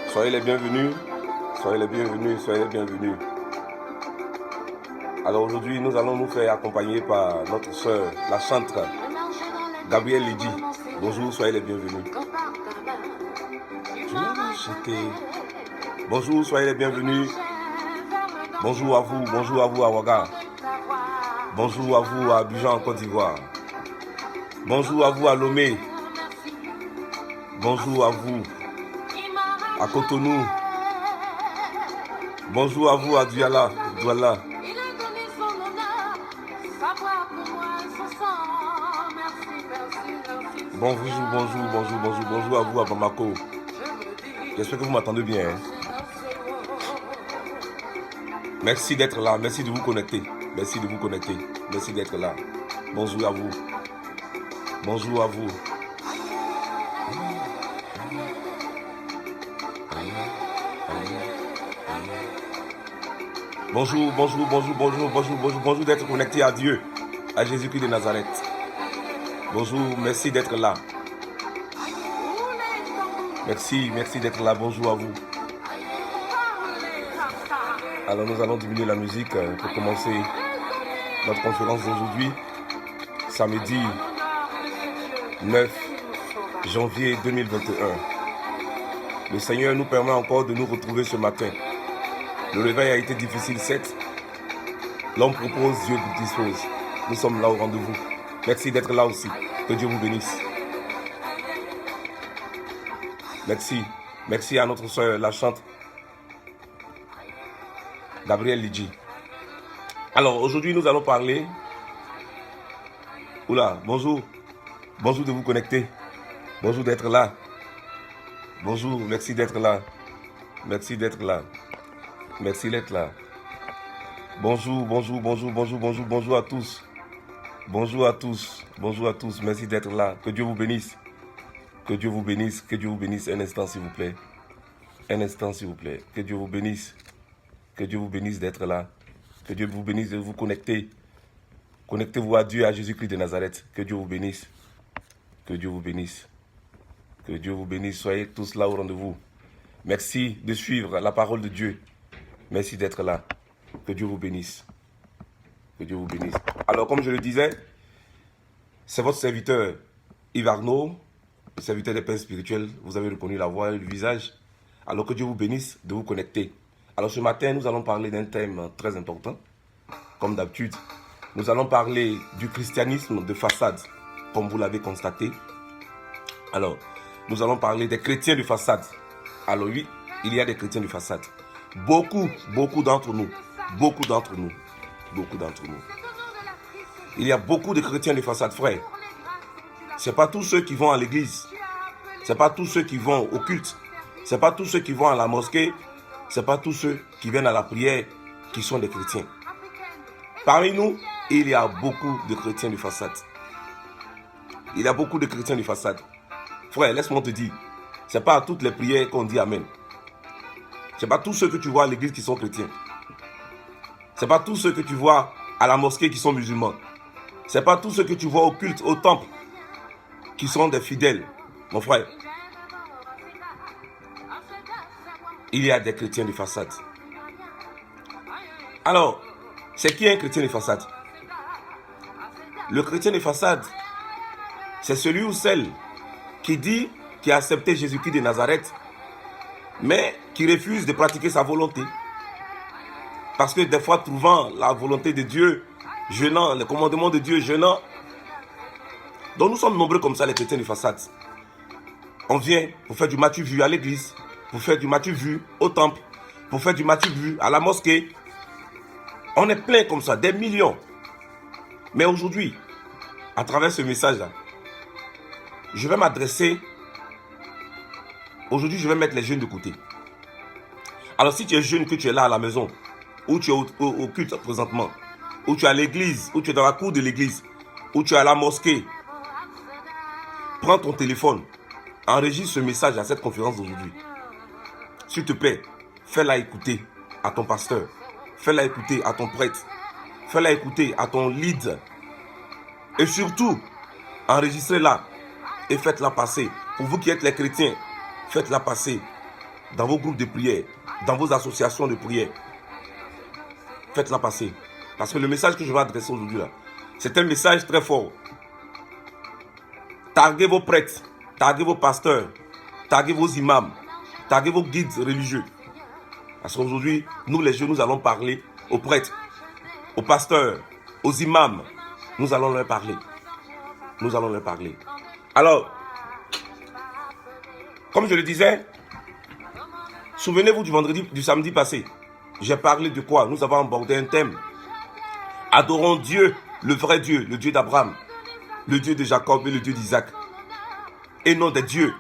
Soyez les bienvenus, soyez les bienvenus, soyez les bienvenus. Alors aujourd'hui, nous allons nous faire accompagner par notre sœur, la chantre Gabrielle Lydie. Bonjour, soyez les bienvenus. Bonjour, soyez les bienvenus. Bonjour à vous à Ouaga. Bonjour à vous à Abidjan en Côte d'Ivoire. Bonjour à vous à Lomé. Bonjour à vous à Cotonou. Bonjour à vous à Douala. Bonjour à vous à Bamako. J'espère que vous m'entendez bien. Merci d'être là, merci de vous connecter. Merci de vous connecter, merci d'être là. Bonjour à vous. Bonjour à vous. Bonjour d'être connecté à Dieu, à Jésus-Christ de Nazareth. Bonjour, merci d'être là. Merci d'être là, bonjour à vous. Alors nous allons diminuer la musique pour commencer notre conférence d'aujourd'hui, samedi 9 janvier 2021. Le Seigneur nous permet encore de nous retrouver ce matin. Le réveil a été difficile, certes. L'homme propose, Dieu dispose. Nous sommes là au rendez-vous. Merci d'être là aussi. Que Dieu vous bénisse. Merci à notre soeur, la chante Gabrielle Lydie. Alors aujourd'hui nous allons parler. Oula, bonjour de vous connecter. Bonjour d'être là. Bonjour, merci d'être là. Merci d'être là. Bonjour à tous. Bonjour à tous, merci d'être là. Que Dieu vous bénisse. Que Dieu vous bénisse. Un instant s'il vous plaît. Que Dieu vous bénisse. Que Dieu vous bénisse d'être là. Que Dieu vous bénisse de vous connecter. Connectez-vous à Dieu, à Jésus-Christ de Nazareth. Que Dieu vous bénisse. Soyez tous là au rendez-vous. Merci de suivre la parole de Dieu. Merci d'être là. Que Dieu vous bénisse. Alors, comme je le disais, c'est votre serviteur Yves Arnaud, le serviteur des pères spirituels. Vous avez reconnu la voix et le visage. Alors que Dieu vous bénisse de vous connecter. Alors ce matin, nous allons parler d'un thème très important. Comme d'habitude, nous allons parler du christianisme de façade, comme vous l'avez constaté. Alors, nous allons parler des chrétiens de façade. Alors oui, il y a des chrétiens de façade. Beaucoup d'entre nous. Il y a beaucoup de chrétiens de façade, frère. Ce n'est pas tous ceux qui vont à l'église. Ce n'est pas tous ceux qui vont au culte. Ce n'est pas tous ceux qui vont à la mosquée. Ce n'est pas tous ceux qui viennent à la prière qui sont des chrétiens. Parmi nous, il y a beaucoup de chrétiens de façade. Frère, laisse-moi te dire, ce n'est pas à toutes les prières qu'on dit Amen. Ce n'est pas tous ceux que tu vois à l'église qui sont chrétiens. Ce n'est pas tous ceux que tu vois à la mosquée qui sont musulmans. Ce n'est pas tous ceux que tu vois au culte, au temple, qui sont des fidèles, mon frère. Il y a des chrétiens de façade. Alors, c'est qui un chrétien de façade? Le chrétien de façade, c'est celui ou celle qui dit qu'il a accepté Jésus-Christ de Nazareth, mais qui refuse de pratiquer sa volonté. Parce que des fois, trouvant la volonté de Dieu, jeûnant, le commandement de Dieu, jeûnant. Donc nous sommes nombreux comme ça, les chrétiens de façade. On vient pour faire du matu vu à l'église, pour faire du matu vu au temple, pour faire du matu vu à la mosquée. On est plein comme ça, des millions. Mais aujourd'hui, à travers ce message-là, je vais m'adresser. Aujourd'hui, je vais mettre les jeunes de côté. Alors si tu es jeune, que tu es là à la maison, ou tu es au culte présentement, ou tu es à l'église, ou tu es dans la cour de l'église, ou tu es à la mosquée, prends ton téléphone, enregistre ce message à cette conférence d'aujourd'hui. S'il te plaît, fais-la écouter à ton pasteur, fais-la écouter à ton prêtre, fais-la écouter à ton lead. Et surtout, Enregistrez-la et faites-la passer. Pour vous qui êtes les chrétiens, faites-la passer dans vos groupes de prière, dans vos associations de prière. Faites-la passer. Parce que le message que je vais adresser aujourd'hui là, c'est un message très fort. Taguez vos prêtres, taguez vos pasteurs, taguez vos imams, taguez vos guides religieux. Parce qu'aujourd'hui, nous les jeunes, nous allons parler aux prêtres, aux pasteurs, aux imams. Nous allons leur parler. Nous allons leur parler. Alors, comme je le disais, souvenez-vous du samedi passé. J'ai parlé de quoi? Nous avons abordé un thème. Adorons Dieu, le vrai Dieu, le Dieu d'Abraham, le Dieu de Jacob et le Dieu d'Isaac. Et non des dieux,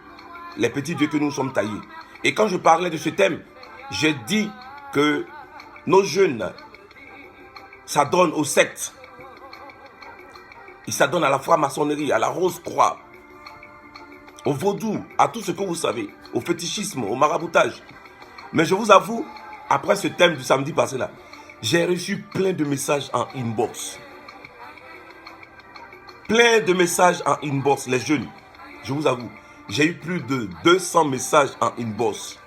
les petits dieux que nous sommes taillés. Et quand je parlais de ce thème, j'ai dit que nos jeunes s'adonnent aux sectes. Ils s'adonnent à la franc-maçonnerie, à la rose-croix, au vaudou, à tout ce que vous savez, au fétichisme, au maraboutage. Mais je vous avoue, après ce thème du samedi passé là, j'ai reçu plein de messages en inbox. Plein de messages en inbox, les jeunes. Je vous avoue, j'ai eu plus de 200 messages en inbox.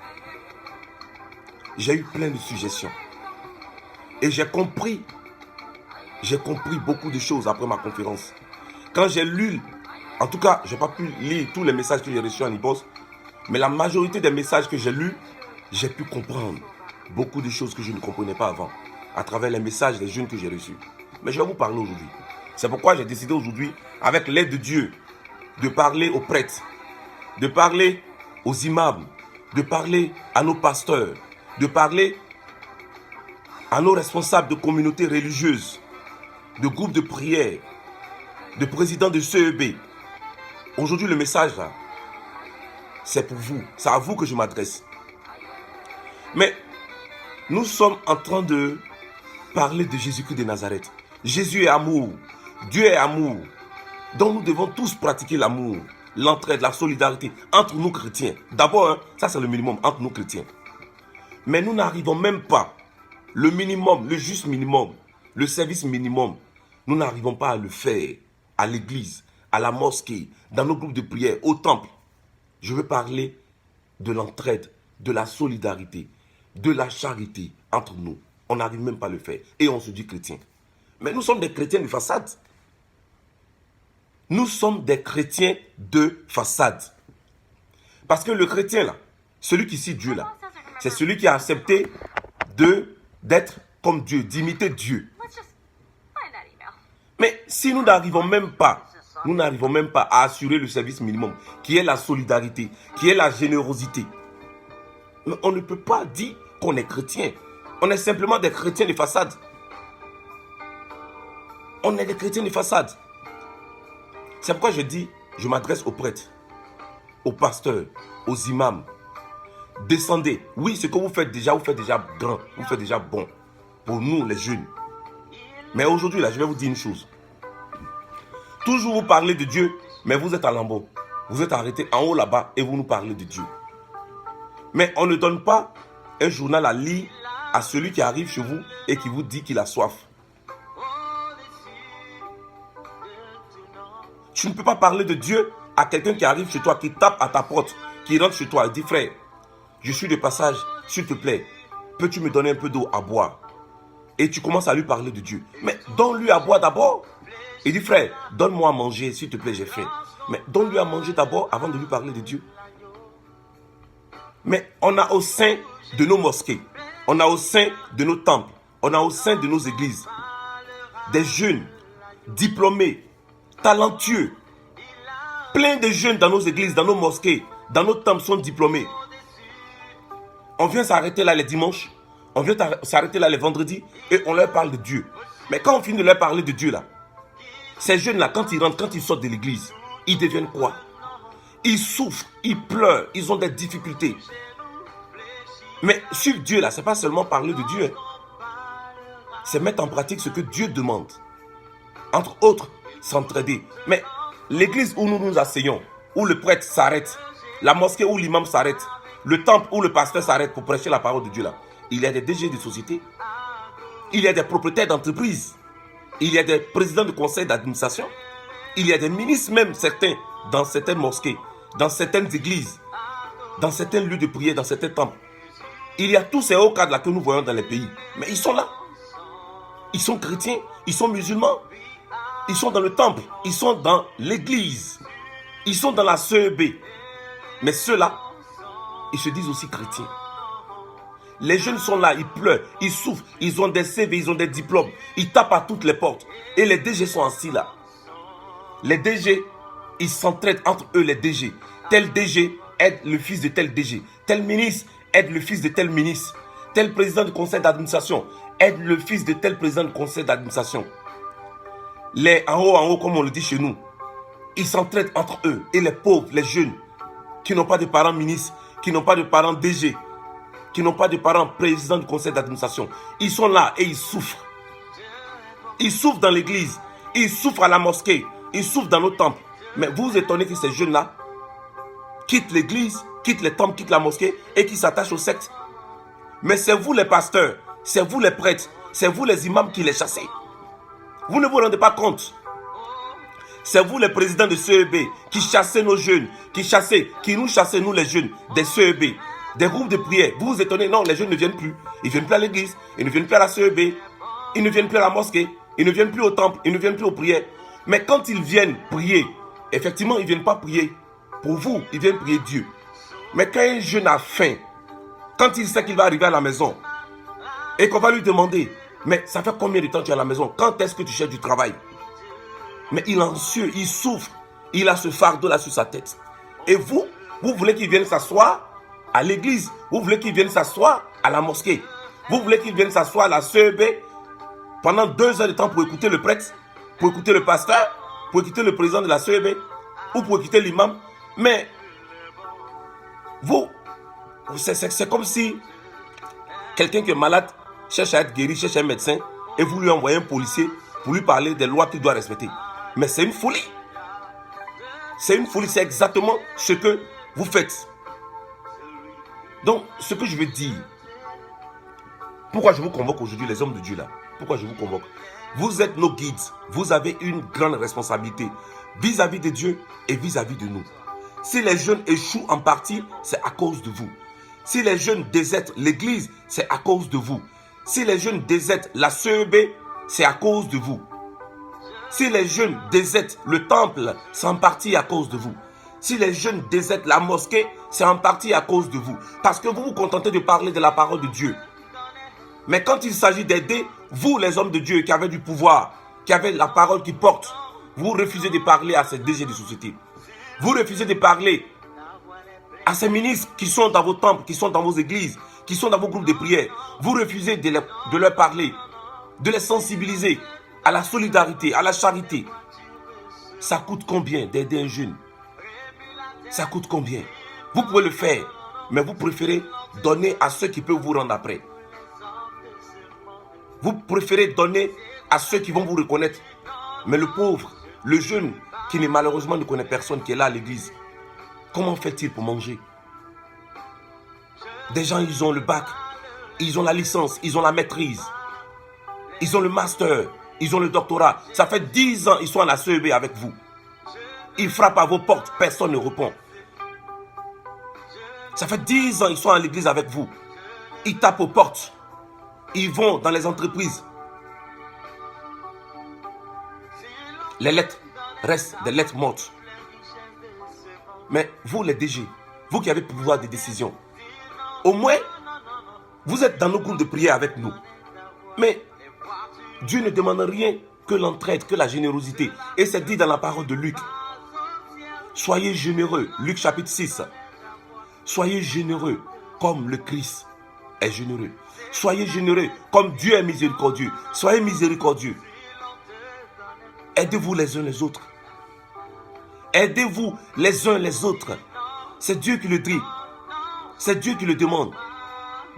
J'ai eu plein de suggestions. Et j'ai compris beaucoup de choses après ma conférence. Quand j'ai lu, en tout cas, je n'ai pas pu lire tous les messages que j'ai reçus en inbox, mais la majorité des messages que j'ai lus, j'ai pu comprendre beaucoup de choses que je ne comprenais pas avant, à travers les messages des jeunes que j'ai reçus. Mais je vais vous parler aujourd'hui. C'est pourquoi j'ai décidé aujourd'hui, avec l'aide de Dieu, de parler aux prêtres, de parler aux imams, de parler à nos pasteurs, de parler à nos responsables de communautés religieuses, de groupes de prière, de présidents de CEB. Aujourd'hui, le message, là, c'est pour vous. C'est à vous que je m'adresse. Mais nous sommes en train de parler de Jésus-Christ de Nazareth. Jésus est amour. Dieu est amour. Donc nous devons tous pratiquer l'amour, l'entraide, la solidarité entre nous chrétiens. D'abord, hein, ça c'est le minimum entre nous chrétiens. Mais nous n'arrivons même pas. Le minimum, le juste minimum, le service minimum, nous n'arrivons pas à le faire à l'église, à la mosquée, dans nos groupes de prière, au temple. Je veux parler de l'entraide, de la solidarité, de la charité entre nous. On n'arrive même pas à le faire. Et on se dit chrétien. Mais nous sommes des chrétiens de façade. Nous sommes des chrétiens de façade. Parce que le chrétien là, celui qui cite Dieu là, c'est celui qui a accepté d'être comme Dieu, d'imiter Dieu. Mais si nous n'arrivons même pas à assurer le service minimum, qui est la solidarité, qui est la générosité, mais on ne peut pas dire qu'on est chrétien. On est simplement des chrétiens de façade. On est des chrétiens de façade. C'est pourquoi je dis, je m'adresse aux prêtres, aux pasteurs, aux imams. Descendez. Oui, ce que vous faites déjà grand, vous faites déjà bon pour nous les jeunes. Mais aujourd'hui, là, je vais vous dire une chose. Toujours vous parlez de Dieu, mais vous êtes à lambeau. Vous êtes arrêté en haut là-bas et vous nous parlez de Dieu. Mais on ne donne pas un journal à lire à celui qui arrive chez vous et qui vous dit qu'il a soif. Tu ne peux pas parler de Dieu à quelqu'un qui arrive chez toi, qui tape à ta porte, qui rentre chez toi et dit, frère, je suis de passage, s'il te plaît, peux-tu me donner un peu d'eau à boire? Et tu commences à lui parler de Dieu. Mais donne-lui à boire d'abord. Il dit, frère, donne-moi à manger, s'il te plaît, j'ai faim. Mais donne-lui à manger d'abord avant de lui parler de Dieu. Mais on a au sein de nos mosquées, on a au sein de nos temples, on a au sein de nos églises des jeunes diplômés, talentueux. Plein de jeunes dans nos églises, dans nos mosquées, dans nos temples sont diplômés. On vient s'arrêter là les dimanches, on vient s'arrêter là les vendredis et on leur parle de Dieu. Mais quand on finit de leur parler de Dieu là, ces jeunes-là, quand ils rentrent, quand ils sortent de l'église, ils deviennent quoi? Ils souffrent, ils pleurent, ils ont des difficultés. Mais suivre Dieu là, c'est pas seulement parler de Dieu. C'est mettre en pratique ce que Dieu demande. Entre autres, s'entraider. Mais l'église où nous nous asseyons, où le prêtre s'arrête, la mosquée où l'imam s'arrête, le temple où le pasteur s'arrête pour prêcher la parole de Dieu là, il y a des DG de société, il y a des propriétaires d'entreprises, il y a des présidents de conseils d'administration, Il y a des ministres même, certains, dans certaines mosquées, dans certaines églises, dans certains lieux de prière, dans certains temples. Il y a tous ces hauts cadres-là que nous voyons dans les pays. Mais ils sont là. Ils sont chrétiens, ils sont musulmans. Ils sont dans le temple, ils sont dans l'église. Ils sont dans la CEB. Mais ceux-là, ils se disent aussi chrétiens. Les jeunes sont là, ils pleurent, ils souffrent, ils ont des CV, ils ont des diplômes. Ils tapent à toutes les portes. Et les DG sont assis là. Les DG, ils s'entraident entre eux, les DG. Tel DG aide le fils de tel DG. Tel ministre aide le fils de tel ministre. Tel président du conseil d'administration aide le fils de tel président du conseil d'administration. Les en haut, comme on le dit chez nous, ils s'entraident entre eux. Et les pauvres, les jeunes, qui n'ont pas de parents ministres, qui n'ont pas de parents DG, qui n'ont pas de parents présidents du conseil d'administration, ils sont là et ils souffrent. Ils souffrent dans l'église, ils souffrent à la mosquée, ils souffrent dans nos temples. Mais vous vous étonnez que ces jeunes-là quittent l'église, quittent les temples, quittent la mosquée et qui s'attachent aux sectes. Mais c'est vous les pasteurs, c'est vous les prêtres, c'est vous les imams qui les chassez. Vous ne vous rendez pas compte. C'est vous les présidents de CEB qui chassez nos jeunes, qui nous chassez nous les jeunes des CEB, des groupes de prière. Vous vous étonnez, non, les jeunes ne viennent plus. Ils ne viennent plus à l'église, ils ne viennent plus à la CEB, ils ne viennent plus à la mosquée, ils ne viennent plus au temple, ils ne viennent plus aux prières. Mais quand ils viennent prier, effectivement, ils ne viennent pas prier pour vous, ils viennent prier Dieu. Mais quand un jeune a faim, quand il sait qu'il va arriver à la maison et qu'on va lui demander, mais ça fait combien de temps tu es à la maison? Quand est-ce que tu cherches du travail? Mais il est anxieux, il souffre, il a ce fardeau-là sur sa tête. Et vous voulez qu'il vienne s'asseoir à l'église, vous voulez qu'il vienne s'asseoir à la mosquée, vous voulez qu'il vienne s'asseoir à la CEB pendant 2 heures de temps pour écouter le prêtre, pour écouter le pasteur, pour écouter le président de la CEB, ou pour écouter l'imam. Mais vous, c'est comme si quelqu'un qui est malade cherche à être guéri, cherche un médecin, et vous lui envoyez un policier pour lui parler des lois qu'il doit respecter. Mais c'est une folie. C'est une folie, c'est exactement ce que vous faites. Donc, ce que je veux dire, pourquoi je vous convoque aujourd'hui, les hommes de Dieu là? Pourquoi je vous convoque? Vous êtes nos guides. Vous avez une grande responsabilité vis-à-vis de Dieu et vis-à-vis de nous. Si les jeunes échouent en partie, c'est à cause de vous. Si les jeunes désertent l'église, c'est à cause de vous. Si les jeunes désertent la CEB, c'est à cause de vous. Si les jeunes désertent le temple, c'est en partie à cause de vous. Si les jeunes désertent la mosquée, c'est en partie à cause de vous. Parce que vous vous contentez de parler de la parole de Dieu. Mais quand il s'agit d'aider, vous les hommes de Dieu qui avez du pouvoir, qui avez la parole qui porte, vous refusez de parler à ces DG de société. Vous refusez de parler à ces ministres qui sont dans vos temples, qui sont dans vos églises, qui sont dans vos groupes de prière. Vous refusez de leur parler, de les sensibiliser à la solidarité, à la charité. Ça coûte combien d'aider un jeune? Ça coûte combien? Vous pouvez le faire, mais vous préférez donner à ceux qui peuvent vous rendre après. Vous préférez donner à ceux qui vont vous reconnaître. Mais le pauvre, le jeune, qui malheureusement ne connaît personne, qui est là à l'église, comment fait-il pour manger? Des gens, ils ont le bac, ils ont la licence, ils ont la maîtrise, ils ont le master, ils ont le doctorat. Ça fait 10 ans qu'ils sont à la CEB avec vous. Ils frappent à vos portes, personne ne répond. Ça fait 10 ans qu'ils sont à l'église avec vous. Ils tapent aux portes. Ils vont dans les entreprises. Les lettres restent des lettres mortes. Mais vous, les DG, vous qui avez le pouvoir de décision, au moins, vous êtes dans nos groupes de prière avec nous. Mais Dieu ne demande rien que l'entraide, que la générosité. Et c'est dit dans la parole de Luc. Soyez généreux. Luc chapitre 6. Soyez généreux comme le Christ est généreux. Soyez généreux comme Dieu est miséricordieux. Soyez miséricordieux. Aidez-vous les uns les autres. Aidez-vous les uns les autres. C'est Dieu qui le dit. C'est Dieu qui le demande.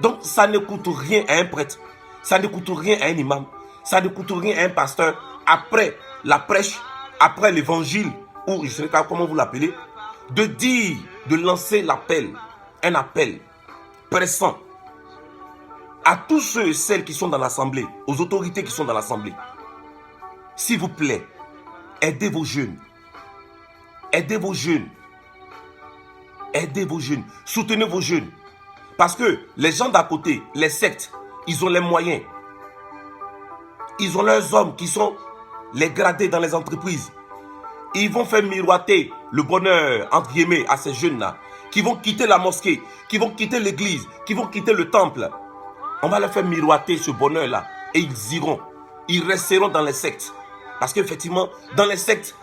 Donc ça ne coûte rien à un prêtre. Ça ne coûte rien à un imam. Ça ne coûte rien à un pasteur. Après la prêche, après l'évangile, ou je ne sais pas comment vous l'appelez, de dire, de lancer l'appel, un appel pressant à tous ceux et celles qui sont dans l'assemblée, aux autorités qui sont dans l'assemblée. S'il vous plaît, aidez vos jeunes, Aidez vos jeunes. Aidez vos jeunes. Soutenez vos jeunes. Parce que les gens d'à côté, les sectes, ils ont les moyens. Ils ont leurs hommes qui sont les gradés dans les entreprises. Ils vont faire miroiter le bonheur, entre guillemets, à ces jeunes-là, qui vont quitter la mosquée, qui vont quitter l'église, qui vont quitter le temple. On va leur faire miroiter ce bonheur-là. Et ils iront. Ils resteront dans les sectes. Parce qu'effectivement, dans les sectes,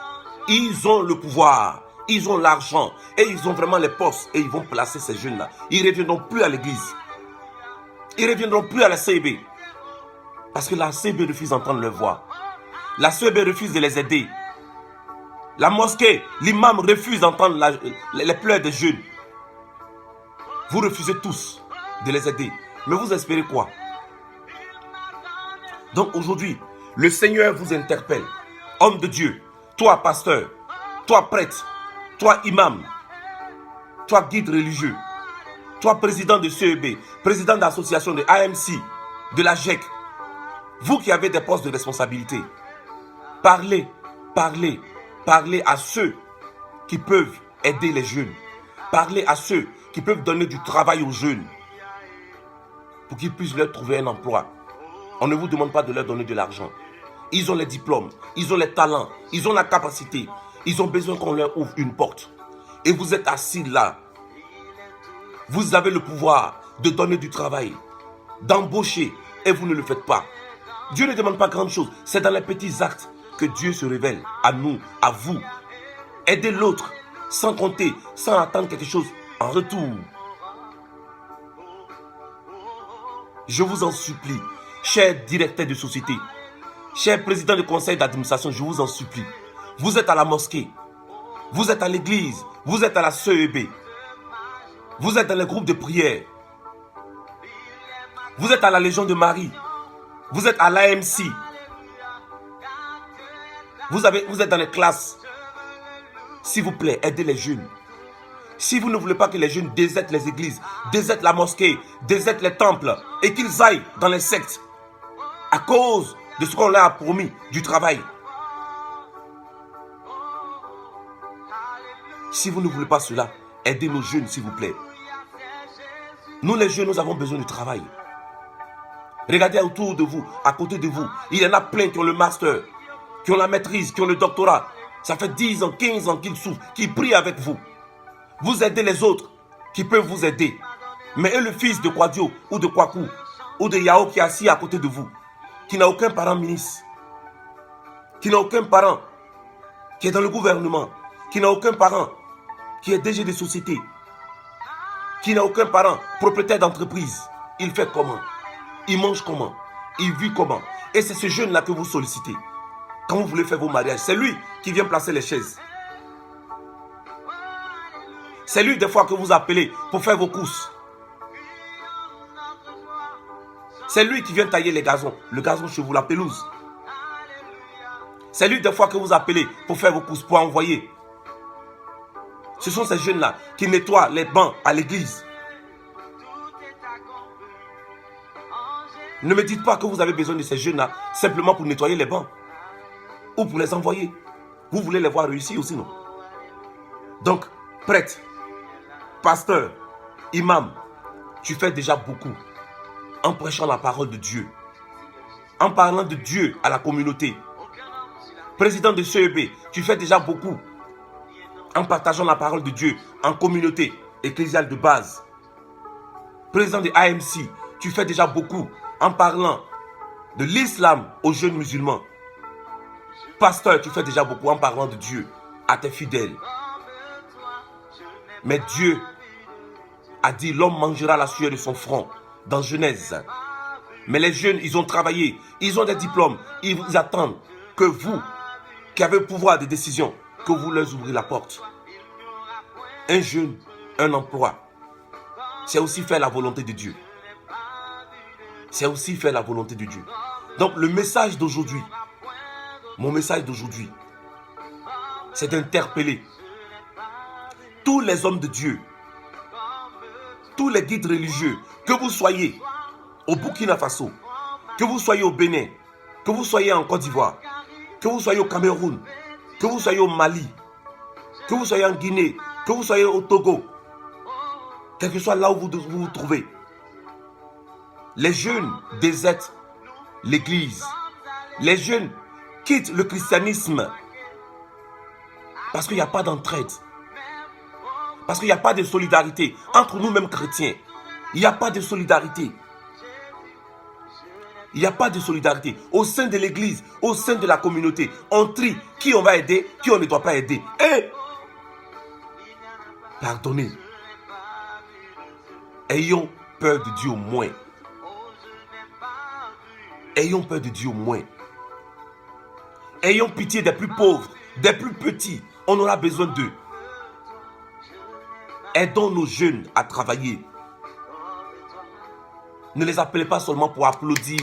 ils ont le pouvoir, ils ont l'argent, et ils ont vraiment les postes, et ils vont placer ces jeunes-là. Ils ne reviendront plus à l'église. Ils ne reviendront plus à la CEB. Parce que la CEB refuse d'entendre leur voix. La CEB refuse de les aider. La mosquée, l'imam refuse d'entendre les pleurs des jeunes. Vous refusez tous de les aider. Mais vous espérez quoi? Donc aujourd'hui, le Seigneur vous interpelle. Homme de Dieu, toi pasteur, toi prêtre, toi imam, toi guide religieux, toi président de CEB, président d'association de AMC, de la GEC, vous qui avez des postes de responsabilité, parlez à ceux qui peuvent aider les jeunes. Parlez à ceux qui peuvent donner du travail aux jeunes pour qu'ils puissent leur trouver un emploi. On ne vous demande pas de leur donner de l'argent. Ils ont les diplômes, ils ont les talents, ils ont la capacité. Ils ont besoin qu'on leur ouvre une porte. Et vous êtes assis là. Vous avez le pouvoir de donner du travail, d'embaucher, et vous ne le faites pas. Dieu ne demande pas grand chose. C'est dans les petits actes que Dieu se révèle à nous, à vous. Aidez l'autre sans compter, sans attendre quelque chose en retour. Je vous en supplie, chers directeurs de société, chers présidents de conseil d'administration, je vous en supplie. Vous êtes à la mosquée, vous êtes à l'église, vous êtes à la CEB, vous êtes dans les groupes de prière, vous êtes à la Légion de Marie, vous êtes à l'AMC, vous êtes dans les classes. S'il vous plaît, aidez les jeunes. Si vous ne voulez pas que les jeunes désertent les églises, désertent la mosquée, désertent les temples et qu'ils aillent dans les sectes à cause de ce qu'on leur a promis, du travail. Si vous ne voulez pas cela, aidez nos jeunes s'il vous plaît. Nous les jeunes, nous avons besoin de travail. Regardez autour de vous, à côté de vous. Il y en a plein qui ont le master, qui ont la maîtrise, qui ont le doctorat. Ça fait 10 ans, 15 ans qu'ils souffrent, qu'ils prient avec vous. Vous aidez les autres qui peuvent vous aider. Mais le fils de Kwadio ou de Kwaku ou de Yao qui est assis à côté de vous, qui n'a aucun parent ministre, qui n'a aucun parent qui est dans le gouvernement, qui n'a aucun parent qui est DG de société, qui n'a aucun parent propriétaire d'entreprise, il fait comment? Il mange comment? Il vit comment? Et c'est ce jeune-là que vous sollicitez. Quand vous voulez faire vos mariages, c'est lui qui vient placer les chaises. C'est lui des fois que vous appelez pour faire vos courses. C'est lui qui vient tailler les gazons, le gazon chez vous, la pelouse. C'est lui des fois que vous appelez pour faire vos courses, pour envoyer. Ce sont ces jeunes-là qui nettoient les bancs à l'église. Ne me dites pas que vous avez besoin de ces jeunes-là simplement pour nettoyer les bancs ou pour les envoyer. Vous voulez les voir réussir aussi, non? Donc, prêtre, pasteur, imam, tu fais déjà beaucoup en prêchant la parole de Dieu, en parlant de Dieu à la communauté. Président de CEB, tu fais déjà beaucoup en partageant la parole de Dieu en communauté ecclésiale de base. Président de AMC, tu fais déjà beaucoup en parlant de l'islam aux jeunes musulmans. Pasteur, tu fais déjà beaucoup en parlant de Dieu à tes fidèles. Mais Dieu a dit l'homme mangera la sueur de son front dans Genèse. Mais les jeunes, ils ont travaillé, ils ont des diplômes, ils vous attendent que vous, qui avez le pouvoir de décision, que vous leur ouvrez la porte. Un jeune, un emploi, c'est aussi faire la volonté de Dieu. C'est aussi faire la volonté de Dieu. Donc le message d'aujourd'hui, mon message d'aujourd'hui, c'est d'interpeller tous les hommes de Dieu, tous les guides religieux, que vous soyez au Burkina Faso, que vous soyez au Bénin, que vous soyez en Côte d'Ivoire, que vous soyez au Cameroun, que vous soyez au Mali, que vous soyez en Guinée, que vous soyez au Togo, quel que soit là où vous vous trouvez, les jeunes désertent l'église. Les jeunes quittent le christianisme parce qu'il n'y a pas d'entraide. Parce qu'il n'y a pas de solidarité entre nous-mêmes chrétiens. Il n'y a pas de solidarité. Il n'y a pas de solidarité. Au sein de l'église, au sein de la communauté, on trie qui on va aider, qui on ne doit pas aider. Et pardonnez. Ayons peur de Dieu au moins. Ayons peur de Dieu au moins. Ayons pitié des plus pauvres, des plus petits. On aura besoin d'eux. Aidons nos jeunes à travailler. Ne les appelez pas seulement pour applaudir,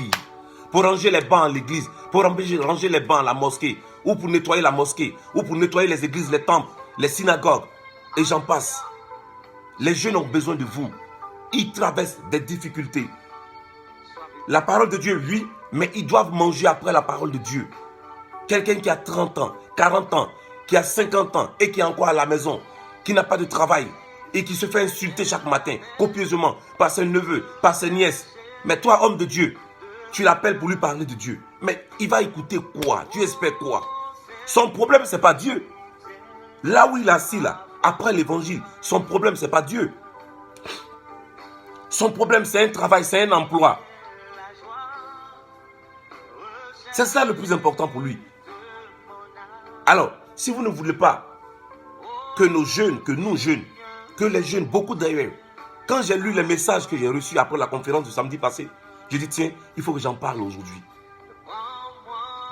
pour ranger les bancs à l'église, pour ranger les bancs à la mosquée, ou pour nettoyer la mosquée, ou pour nettoyer les églises, les temples, les synagogues, et j'en passe. Les jeunes ont besoin de vous. Ils traversent des difficultés. La parole de Dieu, oui, mais ils doivent manger après la parole de Dieu. Quelqu'un qui a 30 ans, 40 ans, qui a 50 ans et qui est encore à la maison, qui n'a pas de travail et qui se fait insulter chaque matin, copieusement, par ses neveux, par ses nièces. Mais toi, homme de Dieu, tu l'appelles pour lui parler de Dieu. Mais il va écouter quoi? Tu espères quoi? Son problème, ce n'est pas Dieu. Là où il est assis, là, après l'évangile, son problème, ce n'est pas Dieu. Son problème, c'est un travail, c'est un emploi. C'est ça le plus important pour lui. Alors, si vous ne voulez pas que nos jeunes, que nous jeunes, que les jeunes, beaucoup d'ailleurs, quand j'ai lu les messages que j'ai reçus après la conférence du samedi passé, j'ai dit tiens, il faut que j'en parle aujourd'hui.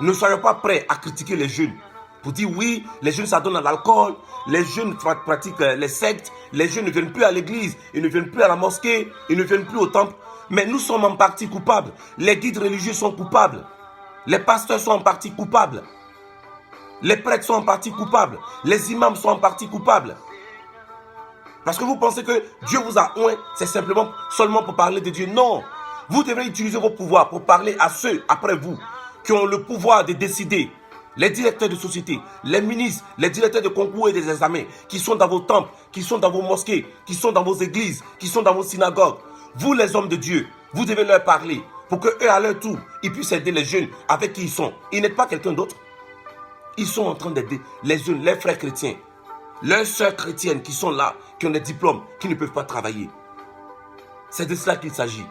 Ne soyons pas prêts à critiquer les jeunes pour dire oui, les jeunes s'adonnent à l'alcool, les jeunes pratiquent les sectes, les jeunes ne viennent plus à l'église, ils ne viennent plus à la mosquée, ils ne viennent plus au temple. Mais nous sommes en partie coupables. Les guides religieux sont coupables. Les pasteurs sont en partie coupables. Les prêtres sont en partie coupables. Les imams sont en partie coupables. Parce que vous pensez que Dieu vous a oint, c'est seulement pour parler de Dieu. Non. Vous devrez utiliser vos pouvoirs pour parler à ceux après vous qui ont le pouvoir de décider. Les directeurs de société, les ministres, les directeurs de concours et des examens qui sont dans vos temples, qui sont dans vos mosquées, qui sont dans vos églises, qui sont dans vos synagogues. Vous les hommes de Dieu, vous devez leur parler pour qu'eux à leur tour, ils puissent aider les jeunes avec qui ils sont. Ils n'aident pas quelqu'un d'autre. Ils sont en train d'aider les jeunes, les frères chrétiens, leurs sœurs chrétiennes qui sont là, qui ont des diplômes, qui ne peuvent pas travailler. C'est de cela qu'il s'agit.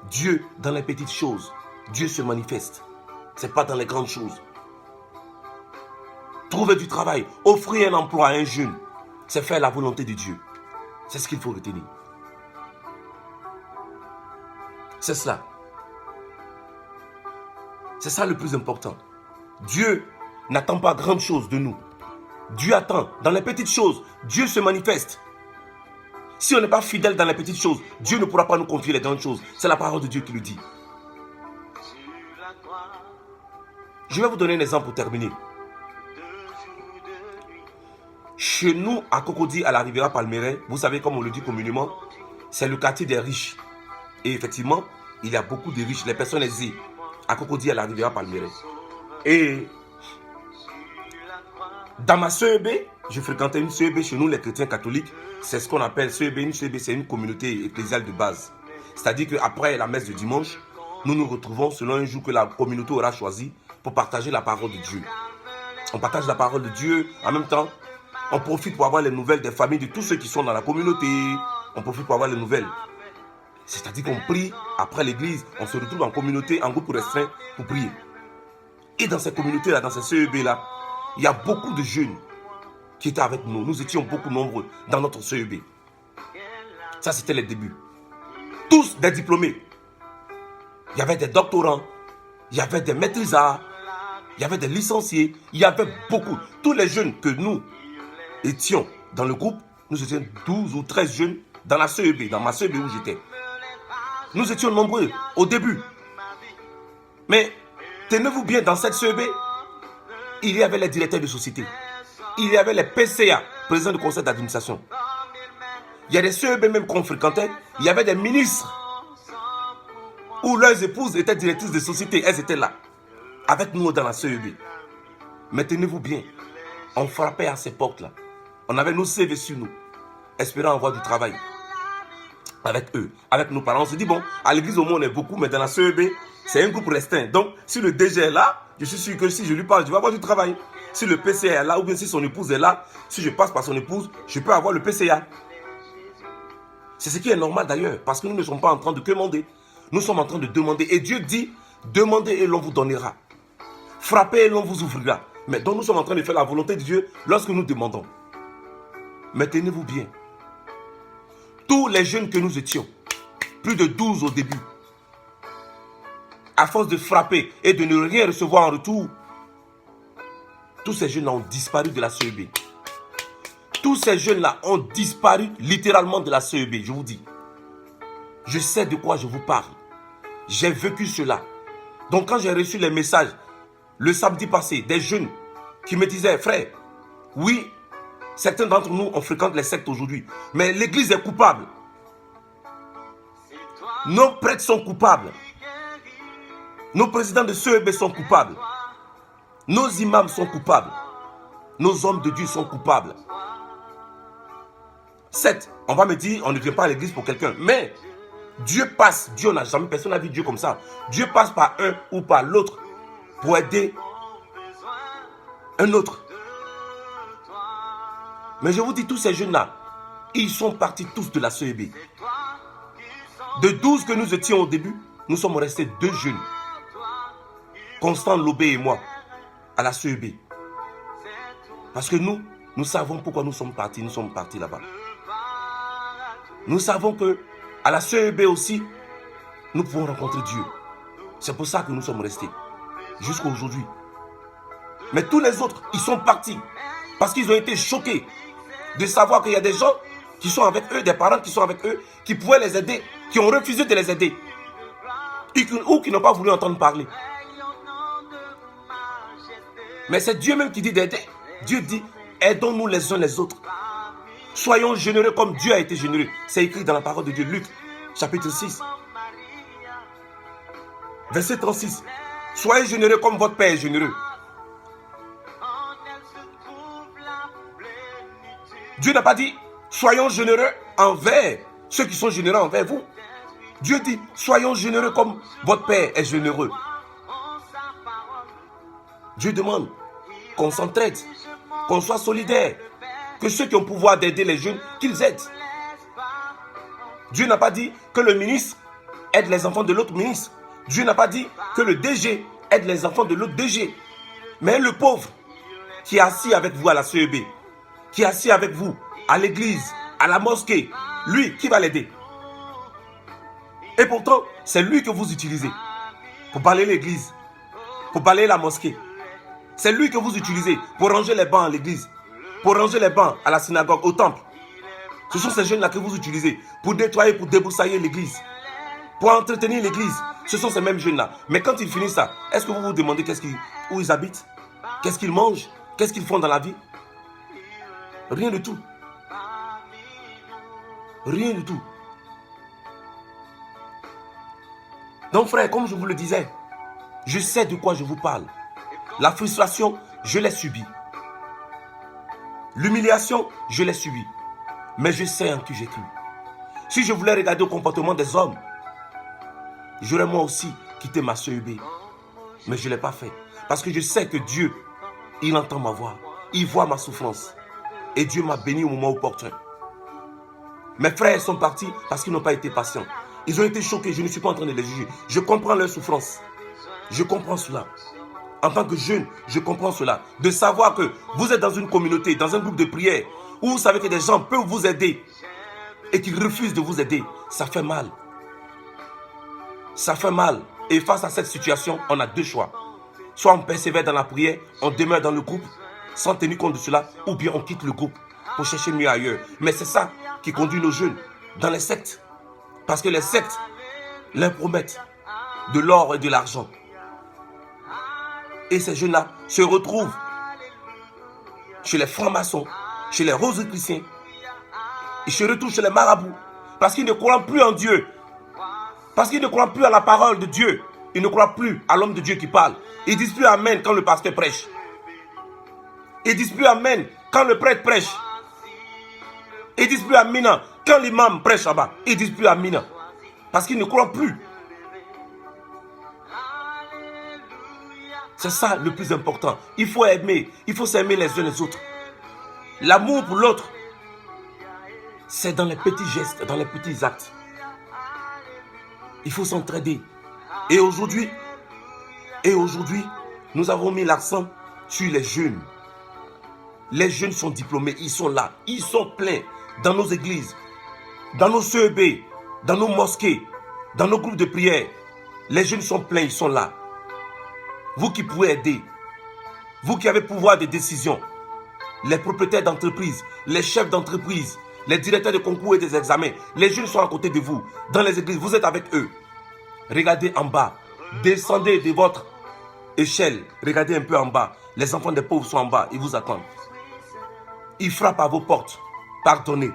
Dieu, dans les petites choses, Dieu se manifeste. Ce n'est pas dans les grandes choses. Trouver du travail, offrir un emploi à un jeune, c'est faire la volonté de Dieu. C'est ce qu'il faut retenir. C'est cela. C'est ça le plus important. Dieu n'attend pas grande chose de nous. Dieu attend. Dans les petites choses, Dieu se manifeste. Si on n'est pas fidèle dans les petites choses, Dieu ne pourra pas nous confier les grandes choses. C'est la parole de Dieu qui le dit. Je vais vous donner un exemple pour terminer. Chez nous, à Cocody, à la Riviera Palmeraie, vous savez comme on le dit communément, c'est le quartier des riches. Et effectivement, il y a beaucoup de riches, les personnes aisées, à Cocody, à la Riviera Palmeraie. Et dans ma CEB, je fréquentais une CEB chez nous, les chrétiens catholiques. C'est ce qu'on appelle CEB. Une CEB, c'est une communauté ecclésiale de base. C'est-à-dire qu'après la messe de dimanche, nous nous retrouvons selon un jour que la communauté aura choisi pour partager la parole de Dieu. On partage la parole de Dieu. En même temps, on profite pour avoir les nouvelles des familles de tous ceux qui sont dans la communauté. On profite pour avoir les nouvelles. C'est-à-dire qu'on prie après l'église. On se retrouve en communauté, en groupe restreint pour prier. Et dans ces communautés-là, dans ces CEB-là, il y a beaucoup de jeunes qui étaient avec nous. Nous étions beaucoup nombreux dans notre CEB. Ça, c'était les débuts. Tous des diplômés. Il y avait des doctorants. Il y avait des maîtrises arts. Il y avait des licenciés. Il y avait beaucoup. Tous les jeunes que nous étions dans le groupe, nous étions 12 ou 13 jeunes dans la CEB, dans ma CEB où j'étais. Nous étions nombreux au début. Mais tenez-vous bien, dans cette CEB, il y avait les directeurs de société. Il y avait les PCA, présidents du conseil d'administration. Il y a des CEB même qu'on fréquentait. Il y avait des ministres où leurs épouses étaient directrices de société. Elles étaient là, avec nous dans la CEB. Mais tenez-vous bien, on frappait à ces portes-là. On avait nos CV sur nous, espérant avoir du travail. Avec eux, avec nos parents. On se dit, bon, à l'église au moins on est beaucoup, mais dans la CEB, c'est un groupe restreint. Donc, si le DG est là, je suis sûr que si je lui parle, je vais avoir du travail. Si le PCA est là, ou bien si son épouse est là, si je passe par son épouse, je peux avoir le PCA. C'est ce qui est normal d'ailleurs, parce que nous ne sommes pas en train de demander. Nous sommes en train de demander. Et Dieu dit, demandez et l'on vous donnera. Frappez et l'on vous ouvrira. Mais donc nous sommes en train de faire la volonté de Dieu lorsque nous demandons. Mais tenez-vous bien. Tous les jeunes que nous étions, plus de 12 au début, à force de frapper et de ne rien recevoir en retour, tous ces jeunes-là ont disparu de la CEB. Tous ces jeunes-là ont disparu littéralement de la CEB, je vous dis. Je sais de quoi je vous parle. J'ai vécu cela. Donc quand j'ai reçu les messages, le samedi passé, des jeunes qui me disaient, frère, oui, certains d'entre nous, on fréquente les sectes aujourd'hui, mais l'église est coupable. Nos prêtres sont coupables. Nos présidents de CEB sont coupables. Nos imams sont coupables. Nos hommes de Dieu sont coupables. Certes, on va me dire, on ne vient pas à l'église pour quelqu'un, mais Dieu passe, Dieu n'a jamais, personne n'a vu Dieu comme ça. Dieu passe par un ou par l'autre pour aider un autre. Mais je vous dis, tous ces jeunes-là, ils sont partis tous de la CEB. De 12 que nous étions au début, nous sommes restés 2 jeunes. Constant Lobé et moi, à la CEB. Parce que nous savons pourquoi nous sommes partis là-bas. Nous savons que à la CEB aussi, nous pouvons rencontrer Dieu. C'est pour ça que nous sommes restés jusqu'à aujourd'hui. Mais tous les autres, ils sont partis parce qu'ils ont été choqués de savoir qu'il y a des gens qui sont avec eux, des parents qui sont avec eux, qui pouvaient les aider, qui ont refusé de les aider ou qui n'ont pas voulu entendre parler. Mais c'est Dieu même qui dit d'aider. Dieu dit, aidons-nous les uns les autres. Soyons généreux comme Dieu a été généreux. C'est écrit dans la parole de Dieu, Luc, chapitre 6. Verset 36. Soyez généreux comme votre Père est généreux. Dieu n'a pas dit, soyons généreux envers ceux qui sont généreux envers vous. Dieu dit, soyons généreux comme votre Père est généreux. Dieu demande qu'on s'entraide, qu'on soit solidaire, que ceux qui ont le pouvoir d'aider les jeunes, qu'ils aident. Dieu n'a pas dit que le ministre aide les enfants de l'autre ministre. Dieu n'a pas dit que le DG aide les enfants de l'autre DG. Mais le pauvre qui est assis avec vous à la CEB, qui est assis avec vous à l'église, à la mosquée, lui, qui va l'aider? Et pourtant, c'est lui que vous utilisez pour balayer l'église, pour balayer la mosquée. C'est lui que vous utilisez pour ranger les bancs à l'église, pour ranger les bancs à la synagogue, au temple. Ce sont ces jeunes-là que vous utilisez pour nettoyer, pour débroussailler l'église, pour entretenir l'église. Ce sont ces mêmes jeunes-là. Mais quand ils finissent ça, est-ce que vous vous demandez où ils habitent? Qu'est-ce qu'ils mangent? Qu'est-ce qu'ils font dans la vie? Rien du tout. Rien du tout. Donc frère, comme je vous le disais, je sais de quoi je vous parle. La frustration, je l'ai subie. L'humiliation, je l'ai subie. Mais je sais en qui j'ai cru. Si je voulais regarder au comportement des hommes, j'aurais moi aussi quitté ma CEB. Mais je ne l'ai pas fait. Parce que je sais que Dieu, il entend ma voix. Il voit ma souffrance. Et Dieu m'a béni au moment opportun. Mes frères sont partis parce qu'ils n'ont pas été patients. Ils ont été choqués. Je ne suis pas en train de les juger. Je comprends leur souffrance. Je comprends cela. En tant que jeune, je comprends cela. De savoir que vous êtes dans une communauté, dans un groupe de prière, où vous savez que des gens peuvent vous aider et qu'ils refusent de vous aider, ça fait mal. Ça fait mal. Et face à cette situation, on a 2 choix. Soit on persévère dans la prière, on demeure dans le groupe, sans tenir compte de cela, ou bien on quitte le groupe pour chercher mieux ailleurs. Mais c'est ça qui conduit nos jeunes dans les sectes. Parce que les sectes leur promettent de l'or et de l'argent. Et ces jeunes-là se retrouvent chez les francs-maçons, chez les rosicruciens. Ils se retrouvent chez les marabouts. Parce qu'ils ne croient plus en Dieu. Parce qu'ils ne croient plus à la parole de Dieu. Ils ne croient plus à l'homme de Dieu qui parle. Ils disent plus Amen quand le pasteur prêche. Ils disent plus Amen quand le prêtre prêche. Ils disent plus Amina. Quand l'imam prêche là-bas, ils disent plus Amina. Parce qu'ils ne croient plus. C'est ça le plus important. Il faut aimer. Il faut s'aimer les uns les autres. L'amour pour l'autre, c'est dans les petits gestes, dans les petits actes. Il faut s'entraider. Et aujourd'hui, nous avons mis l'accent sur les jeunes. Les jeunes sont diplômés, ils sont là, ils sont pleins dans nos églises, dans nos CEB, dans nos mosquées, dans nos groupes de prière. Les jeunes sont pleins, ils sont là. Vous qui pouvez aider, vous qui avez pouvoir de décision, les propriétaires d'entreprises, les chefs d'entreprise, les directeurs de concours et des examens, les jeunes sont à côté de vous, dans les églises, vous êtes avec eux. Regardez en bas, descendez de votre échelle, regardez un peu en bas, les enfants des pauvres sont en bas, ils vous attendent. Ils frappent à vos portes, pardonnez,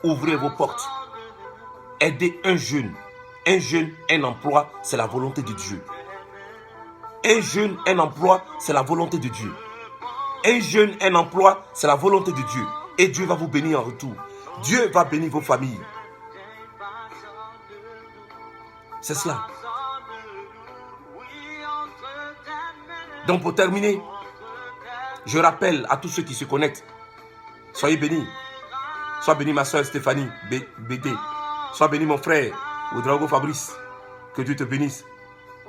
ouvrez vos portes. Aidez un jeune, un emploi, c'est la volonté de Dieu. Un jeune, un emploi, c'est la volonté de Dieu. Un jeune, un emploi, c'est la volonté de Dieu. Et Dieu va vous bénir en retour. Dieu va bénir vos familles. C'est cela. Donc pour terminer, je rappelle à tous ceux qui se connectent, soyez bénis. Sois béni ma soeur Stéphanie Bédé. Sois béni mon frère Oudraogo Fabrice. Que Dieu te bénisse.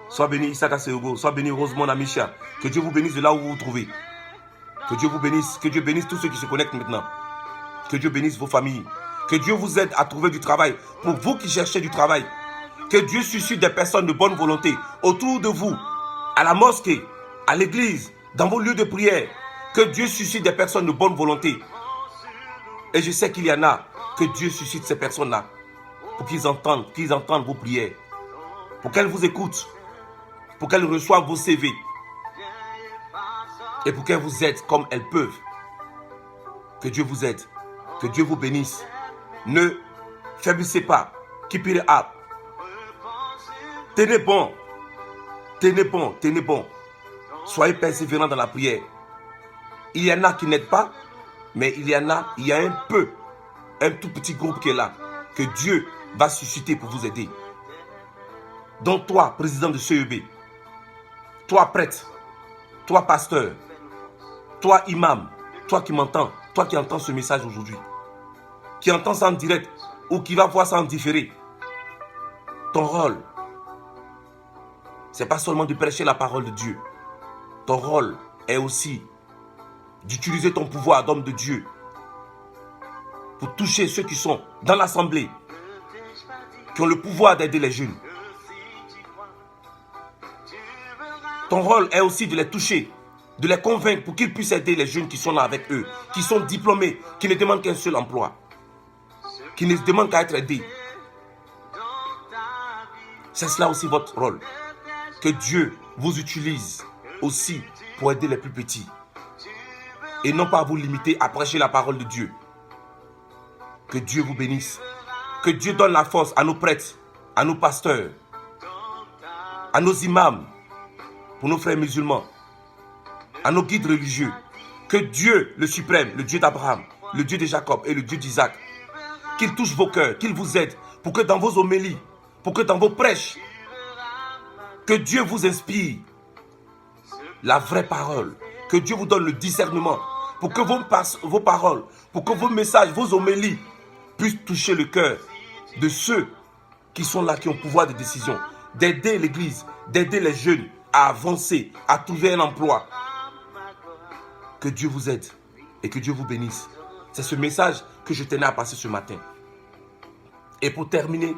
Sois béni Isaka Seogo. Sois béni Rosemont Amisha. Que Dieu vous bénisse de là où vous vous trouvez. Que Dieu vous bénisse. Que Dieu bénisse tous ceux qui se connectent maintenant. Que Dieu bénisse vos familles. Que Dieu vous aide à trouver du travail. Pour vous qui cherchez du travail. Que Dieu suscite des personnes de bonne volonté autour de vous. À la mosquée, à l'église, dans vos lieux de prière. Que Dieu suscite des personnes de bonne volonté. Et je sais qu'il y en a. Que Dieu suscite ces personnes-là. Pour qu'ils entendent vos prières. Pour qu'elles vous écoutent. Pour qu'elles reçoivent vos CV. Et pour qu'elles vous aident comme elles peuvent. Que Dieu vous aide. Que Dieu vous bénisse. Ne faiblissez pas. Keep it up. Tenez bon. Tenez bon. Tenez bon. Soyez persévérants dans la prière. Il y en a qui n'aident pas. Mais il y a un tout petit groupe qui est là. Que Dieu va susciter pour vous aider. Donc toi, président de CEB. Toi, prêtre. Toi, pasteur. Toi, imam. Toi qui m'entends. Toi qui entends ce message aujourd'hui. Qui entend ça en direct. Ou qui va voir ça en différé. Ton rôle. Ce n'est pas seulement de prêcher la parole de Dieu. Ton rôle est aussi d'utiliser ton pouvoir d'homme de Dieu pour toucher ceux qui sont dans l'assemblée, qui ont le pouvoir d'aider les jeunes. Ton rôle est aussi de les toucher, de les convaincre pour qu'ils puissent aider les jeunes qui sont là avec eux, qui sont diplômés, qui ne demandent qu'un seul emploi, qui ne demandent qu'à être aidés. C'est cela aussi votre rôle. Que Dieu vous utilise aussi pour aider les plus petits. Et non pas vous limiter à prêcher la parole de Dieu. Que Dieu vous bénisse. Que Dieu donne la force à nos prêtres, à nos pasteurs, à nos imams, pour nos frères musulmans, à nos guides religieux. Que Dieu, le suprême, le Dieu d'Abraham, le Dieu de Jacob et le Dieu d'Isaac, qu'il touche vos cœurs, qu'il vous aide, pour que dans vos homélies, pour que dans vos prêches, que Dieu vous inspire la vraie parole. Que Dieu vous donne le discernement pour que vos paroles, pour que vos messages, vos homélies puissent toucher le cœur de ceux qui sont là, qui ont pouvoir de décision, d'aider l'église, d'aider les jeunes à avancer, à trouver un emploi. Que Dieu vous aide et que Dieu vous bénisse. C'est ce message que je tenais à passer ce matin. Et pour terminer,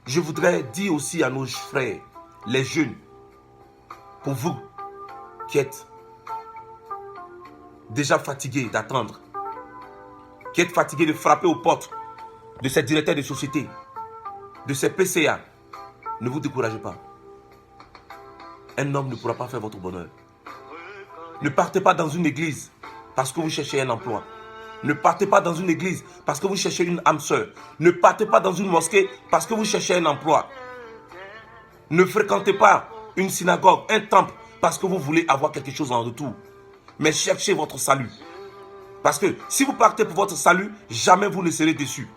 je voudrais dire aussi à nos frères, les jeunes, pour vous qui êtes déjà fatigués d'attendre, qui êtes fatigués de frapper aux portes de ces directeurs de société, de ces PCA, ne vous découragez pas. Un homme ne pourra pas faire votre bonheur. Ne partez pas dans une église parce que vous cherchez un emploi. Ne partez pas dans une église parce que vous cherchez une âme sœur. Ne partez pas dans une mosquée parce que vous cherchez un emploi. Ne fréquentez pas une synagogue, un temple parce que vous voulez avoir quelque chose en retour. Mais cherchez votre salut. Parce que si vous partez pour votre salut, jamais vous ne serez déçus.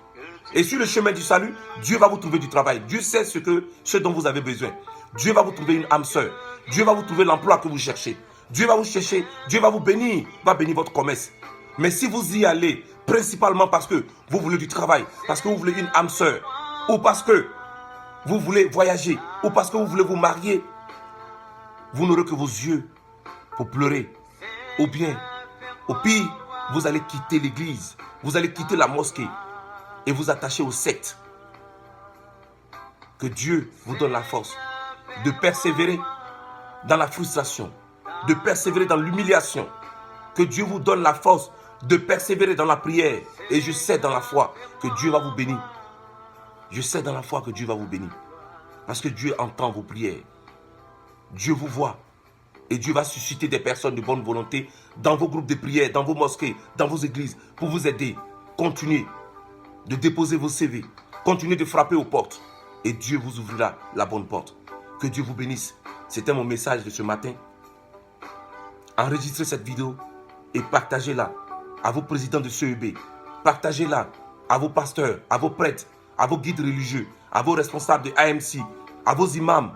Et sur le chemin du salut, Dieu va vous trouver du travail. Dieu sait ce dont vous avez besoin. Dieu va vous trouver une âme sœur. Dieu va vous trouver l'emploi que vous cherchez. Dieu va vous chercher, Dieu va vous bénir, va bénir votre commerce. Mais si vous y allez, principalement parce que vous voulez du travail, parce que vous voulez une âme sœur, ou parce que vous voulez voyager, ou parce que vous voulez vous marier, vous n'aurez que vos yeux pour pleurer. Ou bien, au pire, vous allez quitter l'église, vous allez quitter la mosquée et vous attacher aux sectes. Que Dieu vous donne la force de persévérer dans la frustration, de persévérer dans l'humiliation. Que Dieu vous donne la force de persévérer dans la prière. Et je sais dans la foi que Dieu va vous bénir. Je sais dans la foi que Dieu va vous bénir. Parce que Dieu entend vos prières. Dieu vous voit. Et Dieu va susciter des personnes de bonne volonté dans vos groupes de prière, dans vos mosquées, dans vos églises, pour vous aider. Continuez de déposer vos CV. Continuez de frapper aux portes. Et Dieu vous ouvrira la bonne porte. Que Dieu vous bénisse. C'était mon message de ce matin. Enregistrez cette vidéo et partagez-la à vos présidents de CEB. Partagez-la à vos pasteurs, à vos prêtres, à vos guides religieux, à vos responsables de AMC, à vos imams.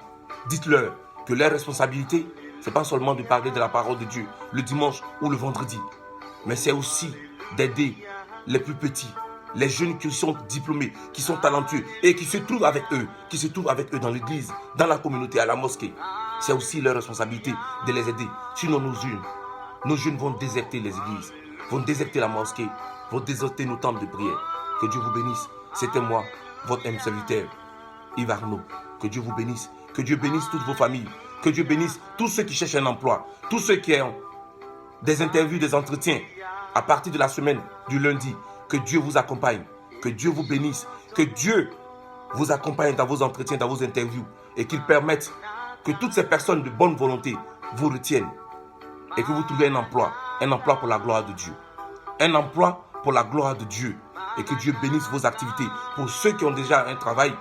Dites-leur que leur responsabilité, ce n'est pas seulement de parler de la parole de Dieu le dimanche ou le vendredi, mais c'est aussi d'aider les plus petits, les jeunes qui sont diplômés, qui sont talentueux et qui se trouvent avec eux, dans l'église, dans la communauté, à la mosquée. C'est aussi leur responsabilité de les aider. Sinon, nos jeunes vont déserter les églises, vont déserter la mosquée, vont déserter nos temples de prière. Que Dieu vous bénisse. C'était moi, votre âme serviteur, Yves Arnaud. Que Dieu vous bénisse. Que Dieu bénisse toutes vos familles. Que Dieu bénisse tous ceux qui cherchent un emploi. Tous ceux qui ont des interviews, des entretiens à partir de la semaine du lundi. Que Dieu vous accompagne. Que Dieu vous bénisse. Que Dieu vous accompagne dans vos entretiens, dans vos interviews. Et qu'il permette que toutes ces personnes de bonne volonté vous retiennent. Et que vous trouviez un emploi pour la gloire de Dieu. Un emploi pour la gloire de Dieu. Et que Dieu bénisse vos activités. Pour ceux qui ont déjà un travail,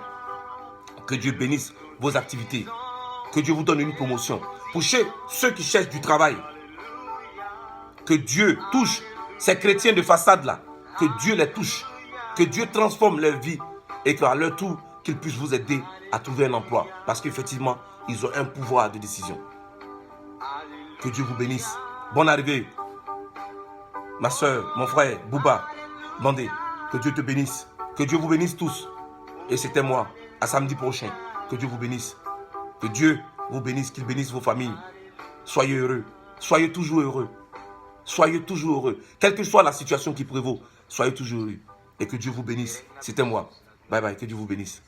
que Dieu bénisse vos activités. Que Dieu vous donne une promotion. Pour ceux qui cherchent du travail, que Dieu touche ces chrétiens de façade là. Que Dieu les touche. Que Dieu transforme leur vie. Et qu'à leur tour, qu'ils puissent vous aider à trouver un emploi. Parce qu'effectivement, ils ont un pouvoir de décision. Que Dieu vous bénisse. Bonne arrivée. Ma soeur, mon frère, Bouba, Bandé. Que Dieu te bénisse. Que Dieu vous bénisse tous. Et c'était moi. À samedi prochain. Que Dieu vous bénisse. Que Dieu vous bénisse. Qu'il bénisse vos familles. Soyez heureux. Soyez toujours heureux. Soyez toujours heureux. Quelle que soit la situation qui prévaut, soyez toujours heureux. Et que Dieu vous bénisse. C'était moi. Bye bye. Que Dieu vous bénisse.